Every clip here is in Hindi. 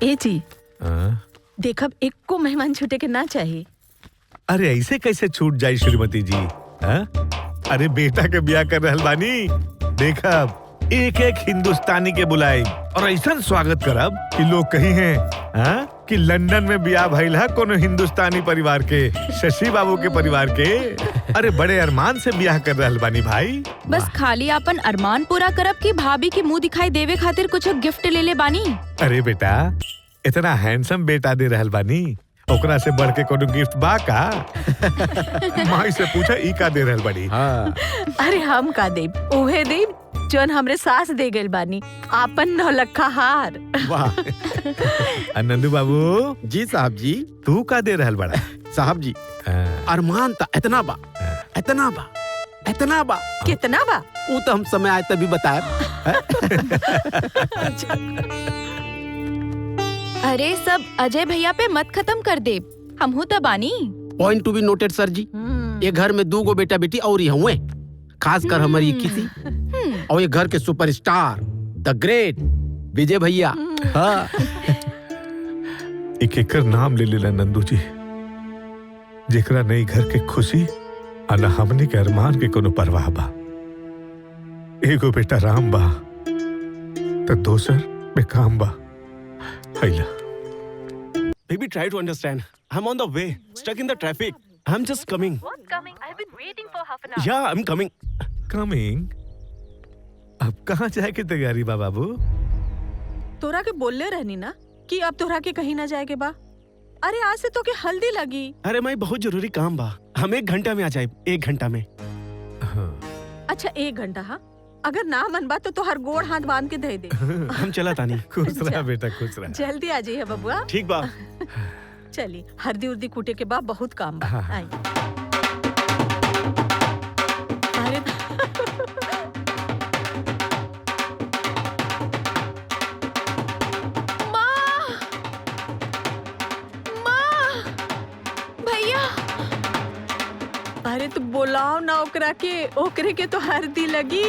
ए जी देखब एक को मेहमान छूटे के ना चाहिए। अरे ऐसे कैसे छूट जाई श्रीमती जी? अरे बेटा के ब्याह कर रहल बानी, देखब एक एक हिंदुस्तानी के बुलाई और ऐसा स्वागत करब कि लोग कही हैं कि लंदन में ब्याह भइल है कोनो हिंदुस्तानी परिवार के, शशि बाबू के परिवार के। अरे बड़े अरमान से ब्याह कर रहल बानी भाई। बस खाली अपन अरमान पूरा करब कि भाभी के मुंह दिखाई देवे खातिर कुछ गिफ्ट ले ले बानी। अरे बेटा इतना हैंडसम बेटा दे रहल बानी, ओकरा से बढ़ के कोनो गिफ्ट बा का? माई से पूछा ई का दे रहल बानी। अरे हम का देब, ओहे देब जोन हमरे सास दे गइल बानी, आपन नौलखा हार। वाह नंदू बाबू। जी साहब जी। तू का दे रहल बड़ा? साहब जी अरमान ता इतना बा, इतना बा, इतना बा। कितना बा? वो तो हम समय आए तभी बताए। अरे सब अजय भैया पे मत खत्म कर दे, हम हूँ तबानी। Point to be noted sir ji. ये घर में 2 गो बेटा बेटी और ये हुए, खासकर हमारी किसी और ये घर के सुपरस्टार द ग्रेट विजय भैया। एक एकर नाम ले लेला नंदू जी, जेकरा नई घर के खुशी अन हमने के अरमान के कोनो परवाह बा। एगो बेटा राम बा तो दोसर बेकाम बा। हैला Baby, try to understand. I'm on the way. Stuck in the traffic. I'm just coming. What's coming? I've been waiting for half an hour. Yeah, I'm coming. Coming. अब कहाँ जाए की तैयारी बा बाबू? तोरा के बोलले रहनी ना कि अब तोरा के कहीं ना जाए के बा। अरे आज से तो के हल्दी लगी। अरे माई बहुत जरूरी काम बा, हम 1 घंटा में आ जाए। 1 घंटा में। अच्छा 1 घंटा? हाँ अगर ना मन बा तो हर गोड़ हाथ बांध के दे दे। हम चला तानी। खुश रहा बेटा, खुश रहा। जल्दी आ जाइए बबुआ। ठीक बा। चली हल्दी उर्दी कूटे के बाद बहुत काम बा। आई। अरे भैया अरे तू बोलाओ ना ओकरा के, ओकरे के तो हल्दी लगी।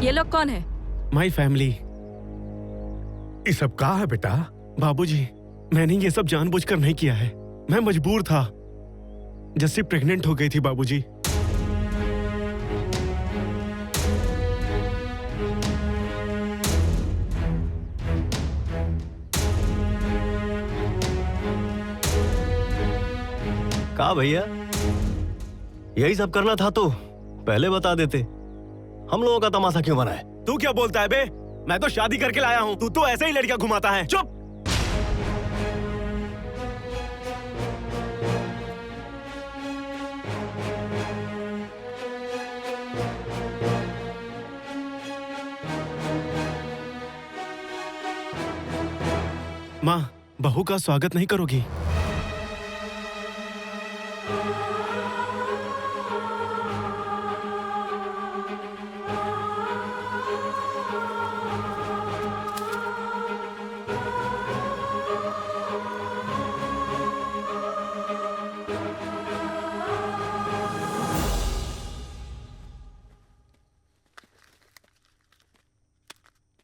ये लोग कौन है? My family. ये सब का है बेटा? बाबूजी, मैंने ये सब जानबूझकर नहीं किया है, मैं मजबूर था। जस्सी प्रेग्नेंट हो गई थी बाबूजी। का भैया यही सब करना था तो पहले बता देते, हम लोगों का तमाशा क्यों बनाए? तू क्या बोलता है बे? मैं तो शादी करके लाया हूँ, तू तो ऐसे ही लड़कियां घुमाता है। चुप। माँ, बहू का स्वागत नहीं करोगी?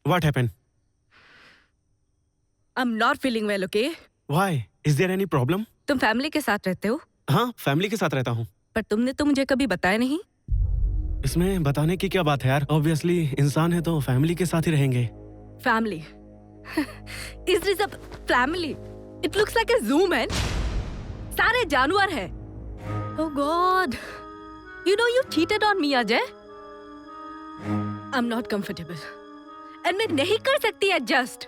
What happened? I'm not feeling well, okay? Why? Is there any problem? तुम फैमिली के साथ रहते हो? हाँ, फैमिली के साथ रहता हूँ। पर तुमने तो मुझे कभी बताया नहीं। इसमें बताने की क्या बात है यार? ऑब्वियसली इंसान है तो फैमिली के साथ ही रहेंगे। Family? Is this a family? It looks like a zoo, man. सारे जानवर हैं। Oh God! You know you cheated on me, Ajay. I'm not comfortable. And मैं नहीं कर सकती adjust.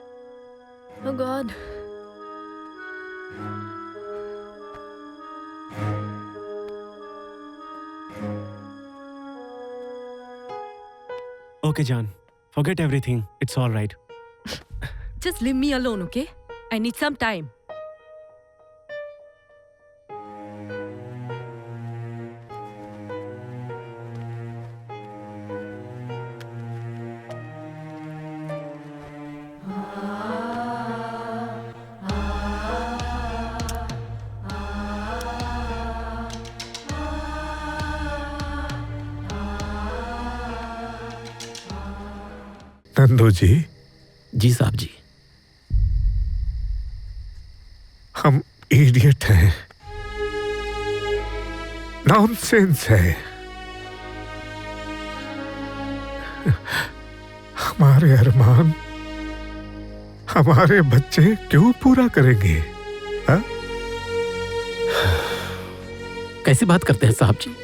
Oh God. Okay, Jan. Forget everything. It's all right. Just leave me alone, okay? I need some time. Nandu जी, जी साहब जी। हम इडियट हैं, नॉनसेंस है। हमारे अरमान हमारे बच्चे क्यों पूरा करेंगे? हा? कैसी बात करते हैं साहब जी?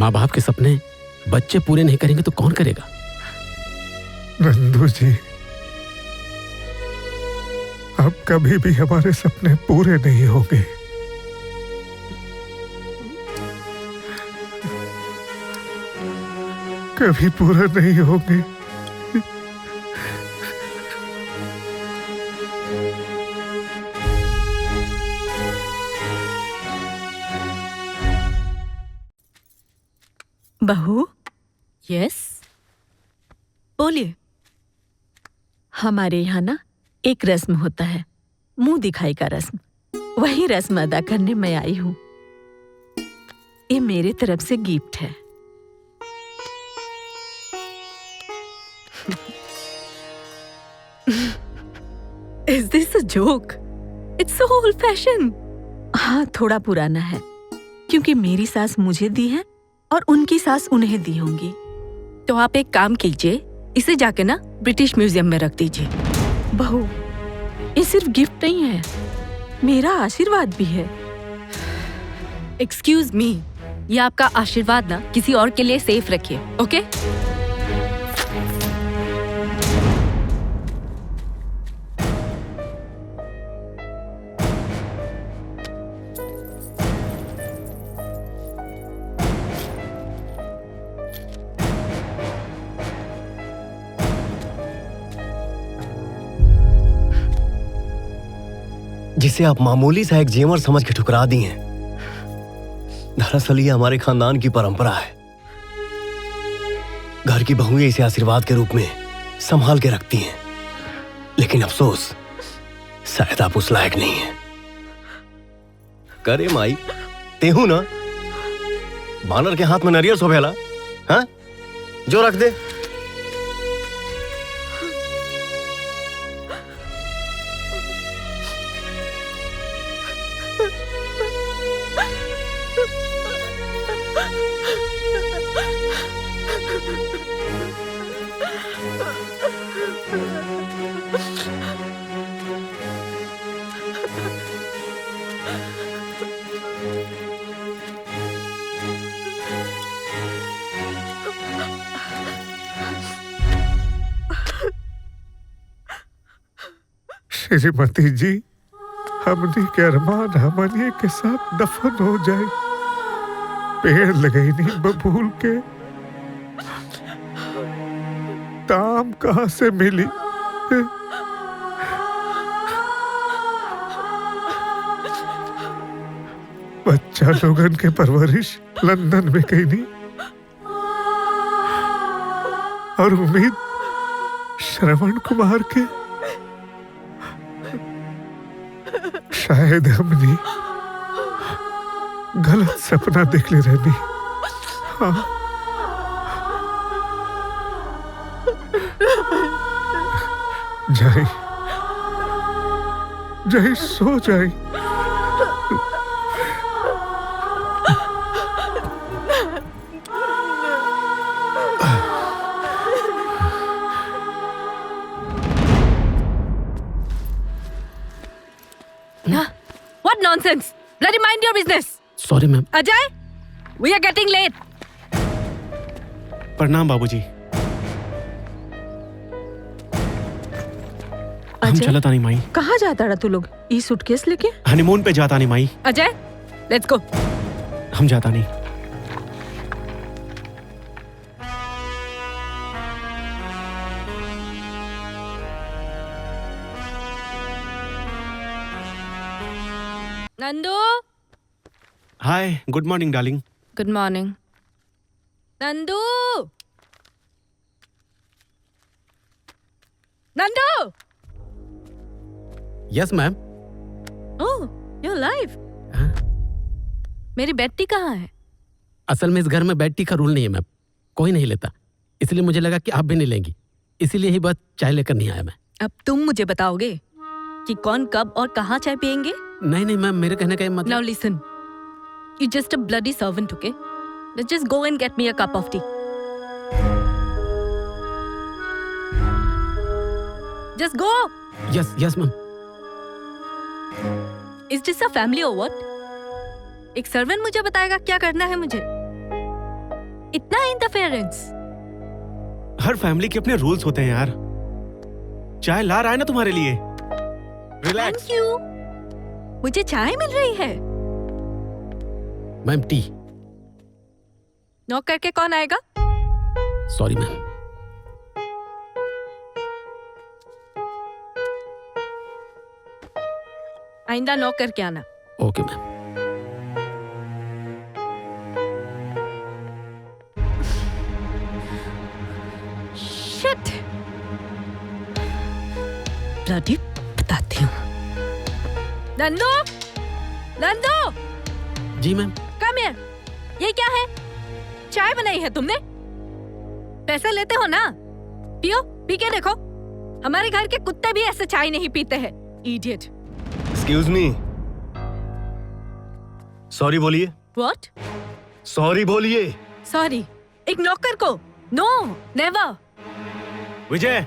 माँ बाप के सपने बच्चे पूरे नहीं करेंगे तो कौन करेगा? नंदू जी, अब कभी भी हमारे सपने पूरे नहीं होंगे। कभी पूरा नहीं होंगे। बहू, Yes? बोलिए। हमारे यहाँ ना एक रस्म होता है, मुंह दिखाई का रस्म। वही रस्म अदा करने मैं आई हूँ। ये मेरे तरफ से गिफ्ट है। Is this a joke? It's so old-fashioned. हाँ, थोड़ा पुराना है, क्योंकि मेरी सास मुझे दी है और उनकी सास उन्हें दी होंगी। तो आप एक काम कीजिए, इसे जाके ना ब्रिटिश म्यूजियम में रख दीजिए। बहू, ये सिर्फ गिफ्ट नहीं है, मेरा आशीर्वाद भी है। एक्सक्यूज मी, ये आपका आशीर्वाद ना किसी और के लिए सेफ रखिए, ओके? जिसे आप मामूली सा एक जेवर समझ के ठुकरा दी हैं, दरअसल ये हमारे खानदान की परंपरा है। घर की बहुएं इसे आशीर्वाद के रूप में संभाल के रखती हैं, लेकिन अफसोस शायद आप उस लायक नहीं हैं। करे माई, तेहू ना बानर के हाथ में नरियल सोभेला, हाँ? जो रख दे। श्रीमती जी, हमने के अरमान हमने के साथ दफन हो जाए। पेड़ लगाई नहीं बबूल के, ताम कहाँ से मिली? बच्चा लोगन के परवरिश लंदन में कहीं नहीं, और उम्मीद श्रवण कुमार के। शायद हमने गलत सपना देख ले रहनी। हाँ। जाए जाए, सो जाए। What nonsense! Bloody mind your business! Sorry ma'am. Ajay, we are getting late. प्रणाम बाबूजी। हम अजय चलत आनी माई। कहाँ जाता रहा तू लोग ई सूटकेस लेके? हनीमून पे जाता नहीं माई। Ajay let's go. हम जाता नहीं। Nandu hi, good morning darling. Good morning. Nandu Nandu yes ma'am. Oh you live. मेरी बेटी कहाँ है? असल में इस घर में बेड टी का रूल नहीं है मैम, कोई नहीं लेता, इसलिए मुझे लगा कि आप भी नहीं लेंगी, इसीलिए ही बस चाय लेकर नहीं आया मैं। अब तुम मुझे बताओगे कि कौन कब और कहाँ चाय पियेंगे? नहीं नहीं मैम, मेरे कहने का ये Now मतलब। listen, you're just a bloody servant, okay? Let's just go and get me a cup of tea. Just go. Yes yes ma'am. Is this a family or what? एक सर्वेंट मुझे बताएगा क्या करना है मुझे? इतना इंटरफेरेंस? हर फैमिली के अपने रूल्स होते हैं यार। चाय ला रहा है ना तुम्हारे लिए। रिलैक्स। Thank you. मुझे चाय मिल रही है। Ma'am T. नॉक करके कौन आएगा? Sorry ma'am. आइंदा नॉक करके आना। Okay ma'am. Shit. Bloody बताती हूँ। नंदू नंदू जी मैम। Come here. ये क्या है? चाय बनाई है तुमने? पैसे लेते हो ना? पियो, पी के देखो। हमारे घर के कुत्ते भी ऐसे चाय नहीं पीते हैं। इडियट। एक्सक्यूज मी, सॉरी बोलिए। व्हाट? सॉरी बोलिए। सॉरी एक नौकर को? No never. विजय,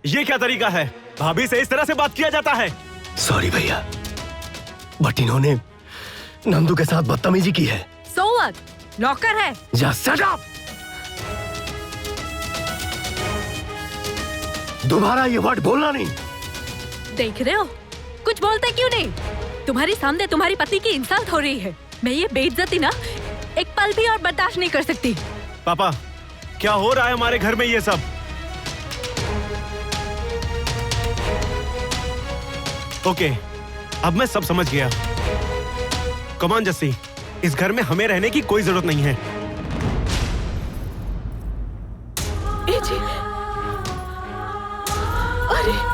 ये क्या तरीका है? भाभी से इस तरह से बात किया जाता है? सॉरी भैया, बट इन्होंने नंदू के साथ बदतमीजी की है। So what? नौकर है। Just shut up. दोबारा ये वर्ड बोलना नहीं। देख रहे हो कुछ बोलते क्यों नहीं? तुम्हारी सामने तुम्हारी पति की इंसल्ट हो रही है। मैं ये बेइज्जती ना एक पल भी और बर्दाश्त नहीं कर सकती। पापा, क्या हो रहा है हमारे घर में ये सब? ओके, अब मैं सब समझ गया। कम ऑन जस्सी, इस घर में हमें रहने की कोई जरूरत नहीं है। ए जी, अरे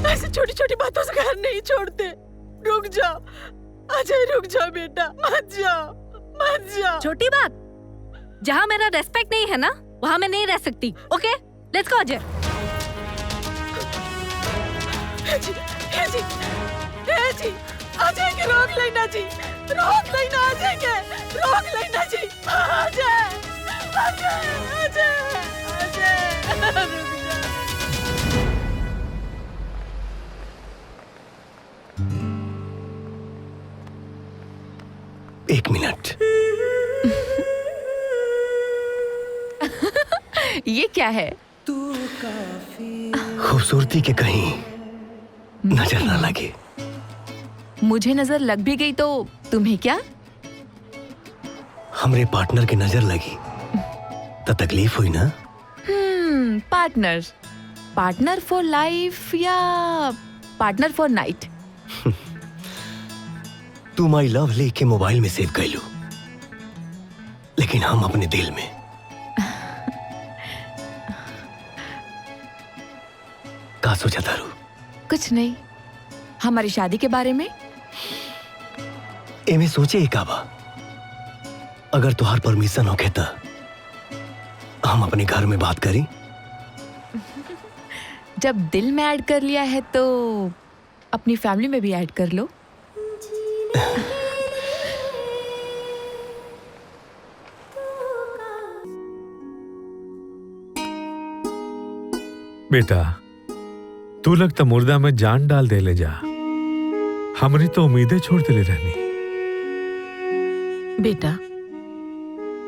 ऐसी छोटी छोटी बातों से घर नहीं छोड़ते। रुक जा अजय, रुक जा बेटा, मत जा मत जा। छोटी बात? जहाँ मेरा रेस्पेक्ट नहीं है ना वहाँ मैं नहीं रह सकती। Okay let's go Ajay. जी, अजय के रोक लेना जी, रोक लेना अजय के, रोक लेना जी। अजय अजय अजय अजय रुक जा। एक मिनट। ये क्या है? खूबसूरती के कहीं नजर ना लगे। मुझे नजर लग भी गई तो तुम्हें क्या? हमरे पार्टनर की नजर लगी तो तकलीफ हुई ना। पार्टनर, पार्टनर फॉर लाइफ या पार्टनर फॉर नाइट? तू माई लव लेके मोबाइल में सेव कर लो, लेकिन हम अपने दिल में। का सोचा तारू? कुछ नहीं, हमारी शादी के बारे में। एमे सोचे ही काबा, अगर तुहार परमिशन होके तो हम अपने घर में बात करी। जब दिल में ऐड कर लिया है तो अपनी फैमिली में भी ऐड कर लो। बेटा, तू लगता मुर्दा में जान डाल दे ले जा। हमरी तो उम्मीदें छोड़ दे ले रहनी। बेटा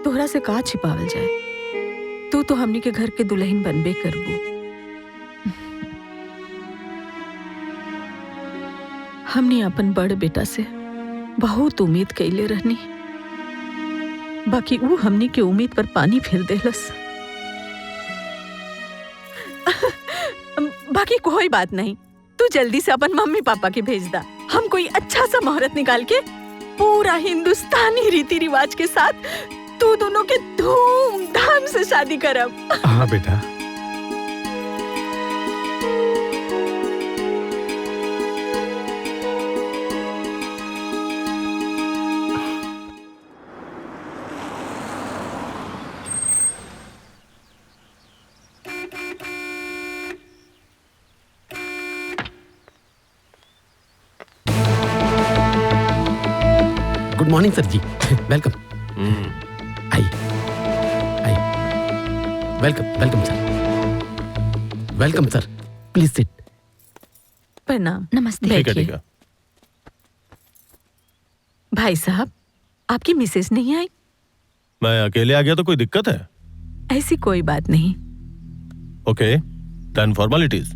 तोहरा से का छिपावल जाए, तू तो हमनी के घर के दुल्हन बनबे करबू। हमने अपन बड़ बेटा से बहुत उम्मीद कैले रहनी, बाकी वो हमनी के उम्मीद पर पानी फेर देलस। बाकी कोई बात नहीं, तू जल्दी से अपन मम्मी पापा के भेज दा। हम कोई अच्छा सा मुहूर्त निकाल के पूरा हिंदुस्तानी रीति रिवाज के साथ तू दोनों के धूमधाम से शादी करब। हाँ बेटा। गुड मॉर्निंग सर जी। वेलकम। आइए आइए। Welcome welcome sir. Welcome sir, please sit. प्रणाम। नमस्ते। बैठिए। ठीक है। भाई साहब, आपकी मिसेज नहीं आई? मैं अकेले आ गया तो कोई दिक्कत है? ऐसी कोई बात नहीं। Okay, done formalities.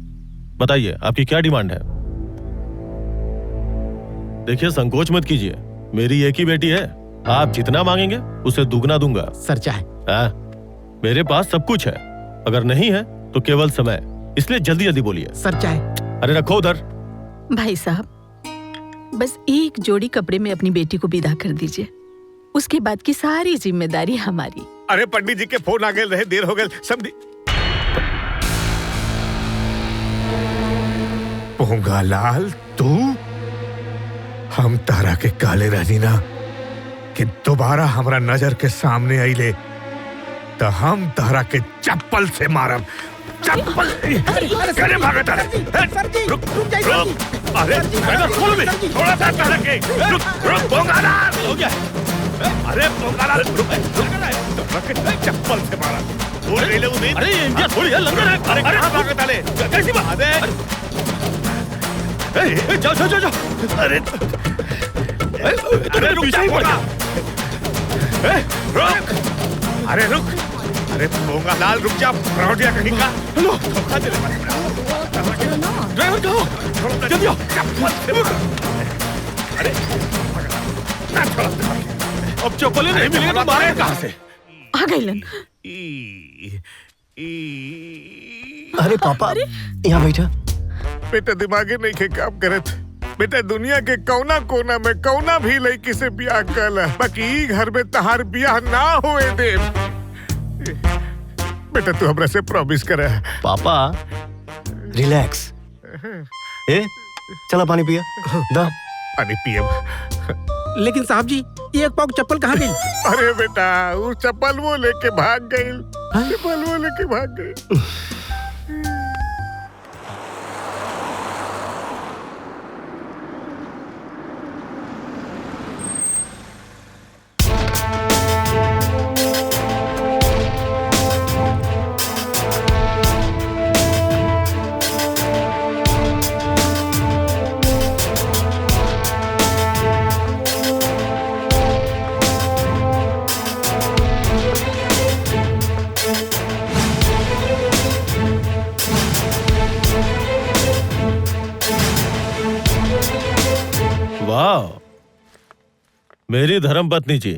बताइए आपकी क्या डिमांड है? देखिए संकोच मत कीजिए, मेरी एक ही बेटी है, आप जितना मांगेंगे उसे दुगना दूंगा। सर चाहे मेरे पास सब कुछ है, अगर नहीं है तो केवल समय, इसलिए जल्दी जल्दी बोलिए। सर चाहे। अरे रखो उधर। भाई साहब, बस एक जोड़ी कपड़े में अपनी बेटी को विदा कर दीजिए, उसके बाद की सारी जिम्मेदारी हमारी। अरे पंडित जी के फोन आ गए रहे, देर हो गए सब। पोंगालाल तू, हम तारा के काले रहनी ना कि दोबारा हमरा नजर के सामने आईले तो हम तारा के चप्पल से मारब। चप्पल करे भागत है। रुक रुक। अरे खोल भी थोड़ा सा तारा के। रुक रुक पोंगालाल हो गया। अरे पोंगालाल रुक चप्पल से मारा। छोड़ ले उन्हें। अरे इंडिया थोड़ी है, लंगर है। अरे भागत है कैसी बात है? जाओ जाओ जाओ। अरे अरे रुक जा। रुक। अरे रुक। अरे पोंगालाल रुक जा, फ्रॉडिया कहीं का। हेलो धोखा दे। ड्राइवर कहो जल्दी आओ। अरे अब चप्पल नहीं मिलेगा तो मारे कहाँ से? आ गए लन। अरे पापा यहाँ बैठा। बेटा दिमागे नहीं के काम करत। बेटा दुनिया के कौना कोना में कौना भी लड़की से ब्याह कर, बाकी घर में तहार ब्याह ना होए दे। बेटा तू हमरा से प्रॉमिस करे। पापा रिलैक्स। ए चला पानी पिया। दा पानी पियब। लेकिन साहब जी, ये एक पाव चप्पल कहाँ गई? अरे बेटा वो चप्पल वो लेके भाग गई। चप्पल वो लेके भाग गई। वाह, मेरी धर्मपत्नी जी,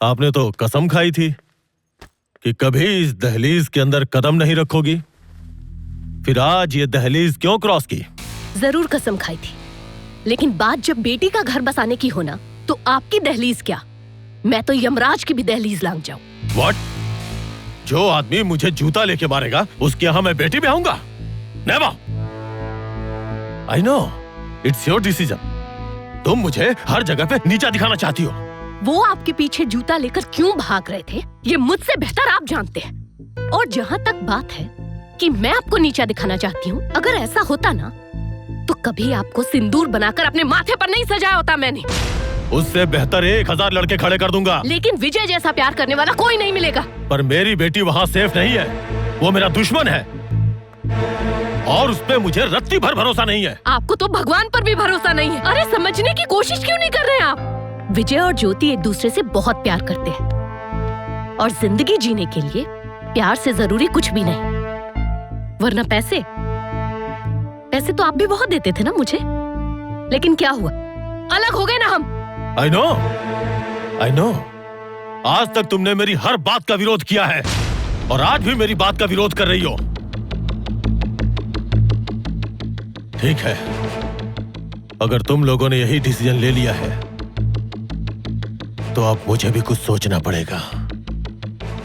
आपने तो कसम खाई थी कि कभी इस दहलीज के अंदर कदम नहीं रखोगी, फिर आज ये दहलीज क्यों क्रॉस की? जरूर कसम खाई थी, लेकिन बात जब बेटी का घर बसाने की होना तो आपकी दहलीज क्या, मैं तो यमराज की भी दहलीज लांग जाऊं। What? जो आदमी मुझे जूता लेके मारेगा उसके यहाँ मैं बेटी भी आऊंगा? Never! I know, it's your decision. तुम मुझे हर जगह पे नीचा दिखाना चाहती हो। वो आपके पीछे जूता लेकर क्यों भाग रहे थे, ये मुझसे बेहतर आप जानते हैं। और जहाँ तक बात है कि मैं आपको नीचा दिखाना चाहती हूँ, अगर ऐसा होता ना तो कभी आपको सिंदूर बनाकर अपने माथे पर नहीं सजाया होता मैंने। उससे बेहतर 1000 लड़के खड़े कर दूंगा, लेकिन विजय जैसा प्यार करने वाला कोई नहीं मिलेगा। पर मेरी बेटी वहाँ सेफ नहीं है, वो मेरा दुश्मन है। और उस पे मुझे रत्ती भर भरोसा नहीं है। आपको तो भगवान पर भी भरोसा नहीं है। अरे समझने की कोशिश क्यों नहीं कर रहे हैं आप? विजय और ज्योति एक दूसरे से बहुत प्यार करते हैं और जिंदगी जीने के लिए प्यार से जरूरी कुछ भी नहीं। वरना पैसे तो आप भी बहुत देते थे ना मुझे, लेकिन क्या हुआ, अलग हो गए ना हम। I know। आज तक तुमने मेरी हर बात का विरोध किया है और आज भी मेरी बात का विरोध कर रही हो। ठीक है, अगर तुम लोगों ने यही डिसीजन ले लिया है तो अब मुझे भी कुछ सोचना पड़ेगा।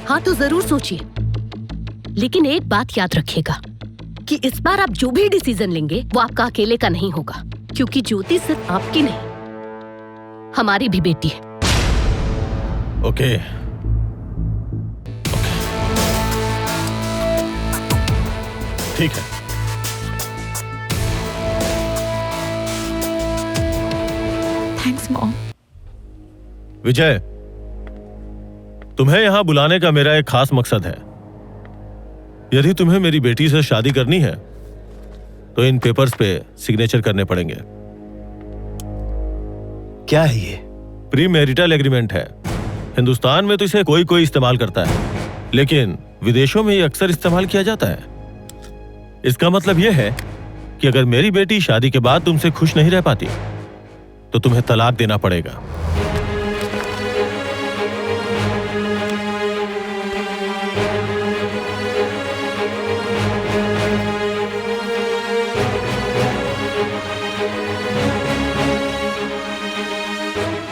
हाँ तो जरूर सोचिए, लेकिन एक बात याद रखिएगा कि इस बार आप जो भी डिसीजन लेंगे वो आपका अकेले का नहीं होगा, क्योंकि ज्योति सिर्फ आपकी नहीं, हमारी भी बेटी है। ओके। ठीक है। Thanks mom. विजय, तुम्हें यहां बुलाने का मेरा एक खास मकसद है। यदि तुम्हें मेरी बेटी से शादी करनी है तो इन पेपर्स पे सिग्नेचर करने पड़ेंगे। क्या है ये? प्री मैरिटल एग्रीमेंट है। हिंदुस्तान में तो इसे कोई कोई इस्तेमाल करता है, लेकिन विदेशों में ये अक्सर इस्तेमाल किया जाता है। इसका मतलब यह है कि अगर मेरी बेटी शादी के बाद तुमसे खुश नहीं रह पाती तो तुम्हें तलाक देना पड़ेगा।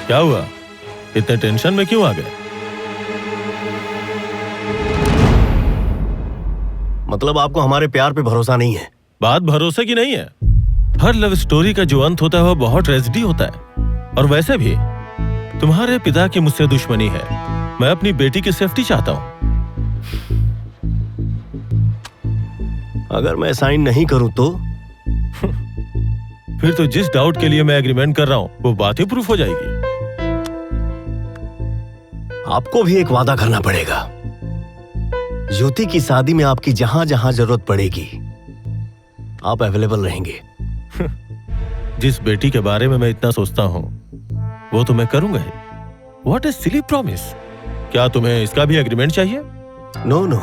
क्या हुआ, इतने टेंशन में क्यों आ गए? मतलब आपको हमारे प्यार पे भरोसा नहीं है? बात भरोसे की नहीं है। हर लव स्टोरी का जो अंत होता है वो बहुत ट्रेजेडी होता है। और वैसे भी तुम्हारे पिता की मुझसे दुश्मनी है। मैं अपनी बेटी की सेफ्टी चाहता हूं। अगर मैं साइन नहीं करूं तो? फिर तो जिस डाउट के लिए मैं एग्रीमेंट कर रहा हूं वो बात ही प्रूफ हो जाएगी। आपको भी एक वादा करना पड़ेगा। ज्योति की शादी में आपकी जहां जहां जरूरत पड़ेगी आप अवेलेबल रहेंगे। जिस बेटी के बारे में मैं इतना सोचता हूं वो तो मैं करूंगा ही। What A silly promise. क्या तुम्हें इसका भी एग्रीमेंट चाहिए? नो नो,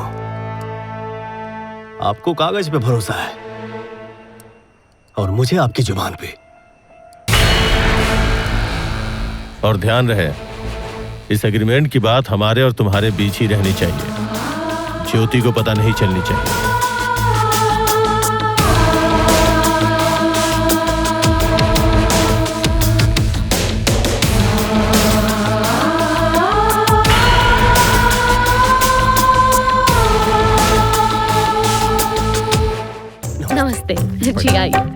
आपको कागज पे भरोसा है और मुझे आपकी जुबान पे। और ध्यान रहे, इस एग्रीमेंट की बात हमारे और तुम्हारे बीच ही रहनी चाहिए। ज्योति को पता नहीं चलनी चाहिए। नमस्ते जी, आइए।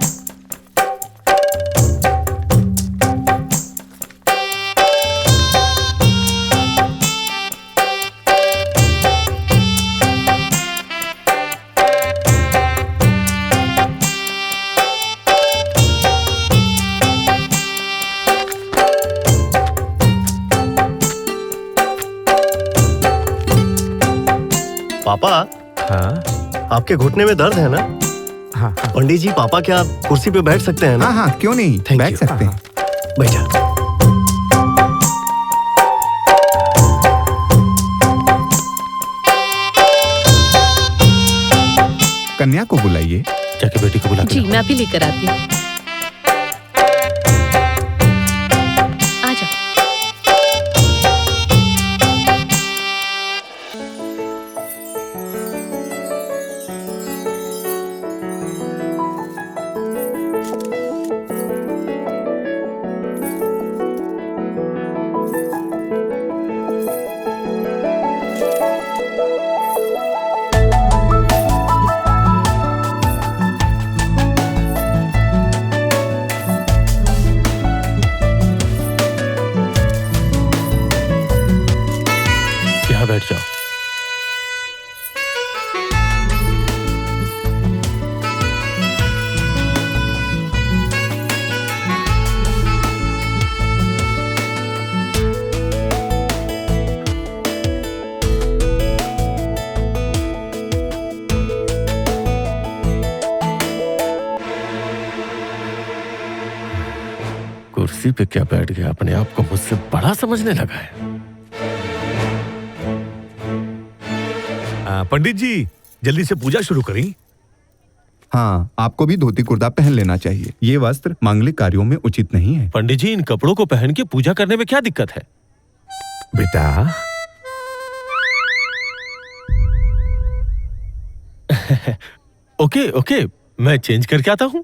पापा, हाँ आपके घुटने में दर्द है ना? हाँ पंडित जी, पापा क्या आप कुर्सी पे बैठ सकते हैं ना? हाँ हाँ, क्यों नहीं, Thank बैठ you. सकते हैं। बैठा। कन्या को बुलाइए। जाके बेटी को बुला के जी लाओ। मैं अभी लेकर आती हूँ। आ जाओ। कुर्सी पे क्या बैठ गया, अपने आप को मुझसे बड़ा समझने लगा है। पंडित जी, जल्दी से पूजा शुरू करें। हाँ, आपको भी धोती कुर्ता पहन लेना चाहिए। ये वस्त्र मांगलिक कार्यों में उचित नहीं है। पंडित जी, इन कपड़ों को पहन के पूजा करने में क्या दिक्कत है? बेटा, ओके ओके, मैं चेंज करके आता हूँ।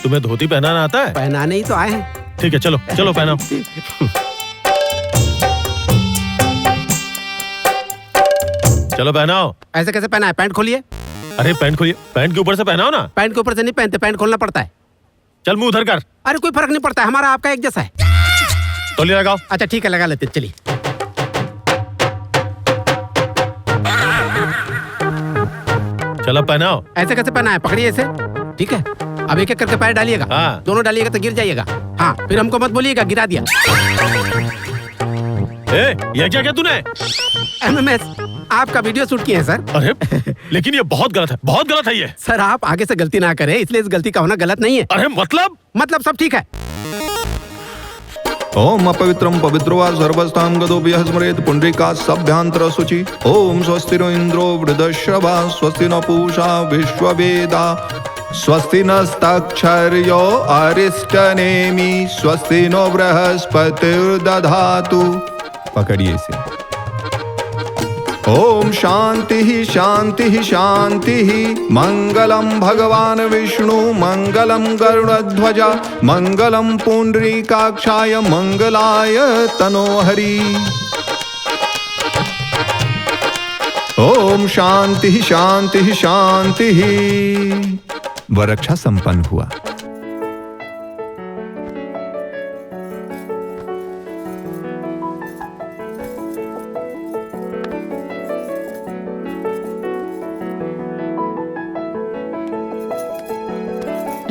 तुम्हें धोती पहनाना आता है? पहनाने ही तो आए हैं। ठीक है, चलो चलो पहनाओ। चलो पहनाओ। ऐसे कैसे पहना है? पैंट खोलिए। अरे पैंट खोलिए, पैंट के ऊपर से पहनाओ ना। पैंट के ऊपर से नहीं पहनते, पैंट खोलना पड़ता है। चल मुंह उधर कर। अरे कोई फर्क नहीं पड़ता है, हमारा आपका एक जैसा है। तौलिया लगाओ। अच्छा ठीक है, लगा लेते, चलिए। चलो पहनाओ। ऐसे कैसे पहना है? पकड़िए इसे। ठीक है, अब एक एक करके पैर डालिएगा। हाँ। दोनों डालिएगा तो गिर जाइएगा। हाँ, फिर हमको मत बोलिएगा गिरा दिया। ये क्या किया तूने? एमएमएस, आपका वीडियो शूट किए हैं सर। अरे लेकिन ये बहुत गलत है, बहुत गलत है ये। सर आप आगे से गलती ना करें, इसलिए इस गलती का होना गलत नहीं है। अरे मतलब सब ठीक है। ओम अपवित्रम पवित्रो वा सर्वस्थान गदोभ्यः स्मरेत् पुंडरीका सभ्यांतर शुचि। ओम स्वस्तिरो इंद्रो वृद्धश्रवा स्वस्ति न पूषा विश्ववेदा स्वस्ति नस्तक्षर्यो अरिष्टनेमि स्वस्ति नो बृहस्पतिर्दधातु। पकड़िए इसे। ओम शांति शांति शांति। मंगलम भगवान विष्णु मंगलम गरुड़ध्वजा मंगलम पुंडरीकाक्षाय मंगलाय तनोहरि। ओम शांति शांति शांति। वरक्षा संपन्न हुआ।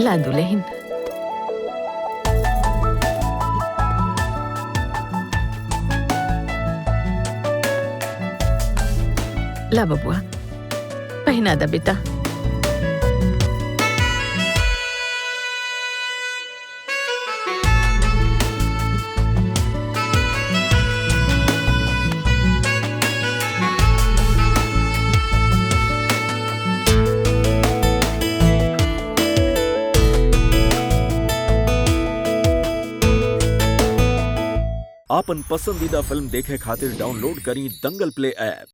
ला दुल्हन। ला बबुआ, पहना दा बेटा। आपन पसंदीदा फिल्म देखे खातिर डाउनलोड करी दंगल प्ले ऐप।